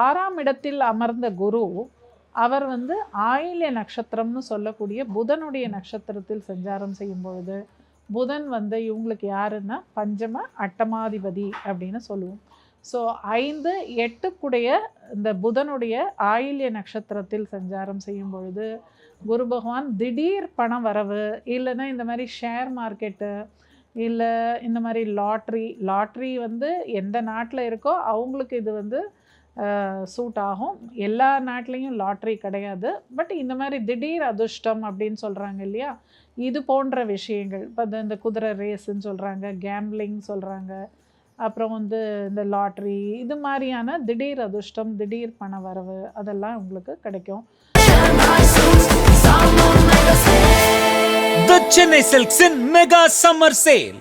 6ஆம் இடத்தில் அமர்ந்த குரு அவர் ஆயில்ய நட்சத்திரம்னு சொல்லக்கூடிய புதனுடைய நட்சத்திரத்தில் சஞ்சாரம் செய்யும் பொழுது, புதன் இவங்களுக்கு யாருன்னா பஞ்சம அட்டமாதிபதி அப்படின்னு சொல்லுவோம். ஸோ 5, 8 இந்த புதனுடைய ஆயில்ய நட்சத்திரத்தில் சஞ்சாரம் செய்யும் பொழுது குரு பகவான் திடீர் பண வரவு, இல்லைன்னா இந்த மாதிரி ஷேர் மார்க்கெட்டு, இல்லை இந்த மாதிரி லாட்ரி எந்த நாட்டில் இருக்கோ அவங்களுக்கு இது சூட் ஆகும். எல்லா நாட்டிலையும் லாட்ரி கிடையாது. பட் இந்த மாதிரி திடீர் அதிர்ஷ்டம் அப்படின்னு சொல்கிறாங்க இல்லையா, இது போன்ற விஷயங்கள். இப்போ இந்த குதிரை ரேஸுன்னு சொல்கிறாங்க, கேம்பிளிங் சொல்கிறாங்க, அப்புறம் இந்த லாட்ரி, இது மாதிரியான திடீர் அதிர்ஷ்டம், திடீர் பண வரவு அதெல்லாம் உங்களுக்கு கிடைக்கும். The Chennai Silks in Mega Summer Sale.